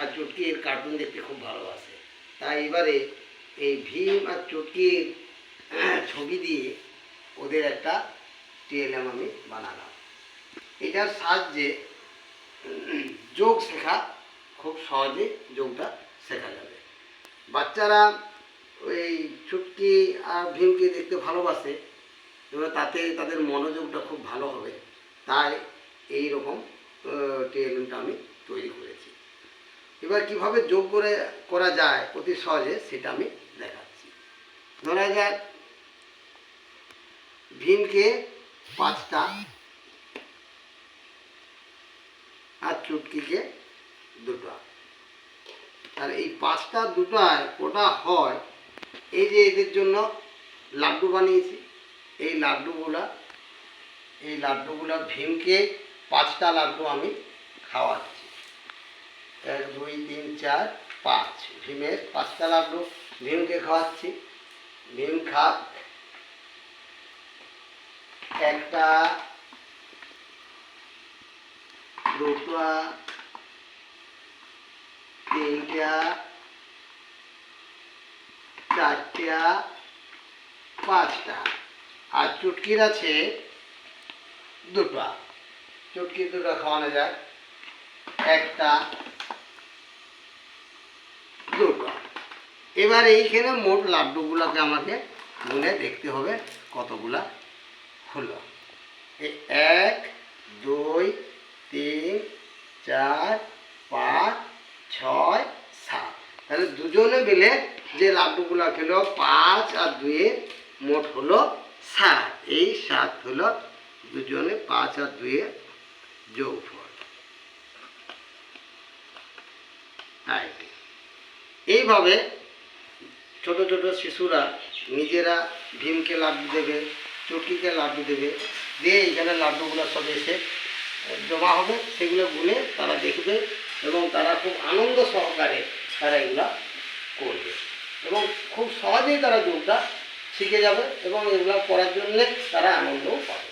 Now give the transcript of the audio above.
আর চুটকি এর কার্টুন দেখতে খুব ভালোবাসে। তাই এবারে এই ভীম আর চুটকির ছবি দিয়ে ওদের একটা টিএলএম আমি বানালাম। এটার সাহায্যে যোগ শেখা খুব সহজে যোগটা শেখা যাবে। বাচ্চারা ওই চুটকি আর ভীমকে দেখতে ভালোবাসে, এবার তাতে তাদের মনোযোগটা খুব ভালো হবে। তাই এই রকম টিএলএমটা আমি তৈরি করেছি। এবার কিভাবে যোগ করা যায় অতি সহজে সেটা আমি দেখাচ্ছি। ধরা যাক ভীমকে 5টা আর চুটকিকে 2টা। আর এই 5টা 2টায় ওটা হয়, এই যে এদের জন্য লাড্ডু বানিয়েছি, এই লাড্ডুগুলা ভীমকে 5টা লাড্ডু আমি খাওয়াচ্ছি। 1 2 3 4 5 ভীমের 5টা লাড্ডু ভীমকে খাওয়াচ্ছি। ভীম খাক। 1টা 2টা 3টা 4টা 5টা। আর চুটকির আছে 2টা। চুটকির 2টা খাওয়ানো যায়। 1টা 2টা। এবার এইখানে মোট লাড্ডুগুলোকে আমাকে গুনে দেখতে হবে কতগুলা হলো। 1 2 3 4 5 6 7। তাহলে দুজনে মিলে যে লাড্ডুগুলা খেলো 5 আর 2 মোট হলো 7। এই 7 হলো দুজনে 5 আর 2 যোগফল। এইভাবে ছোট ছোট শিশুরা নিজেরা ভীমকে লাড্ডু দেবে, চুটকিকে লাড্ডু দেবে, দিয়ে এইখানে লাড্ডুগুলো সব এসে জমা হবে, সেগুলো গুনে তারা দেখবে এবং তারা খুব আনন্দ সহকারে তারা এগুলা করবে এবং খুব সহজেই তারা যোগটা শিখে যাবে এবং এগুলা করার জন্যে তারা আনন্দও পাবে।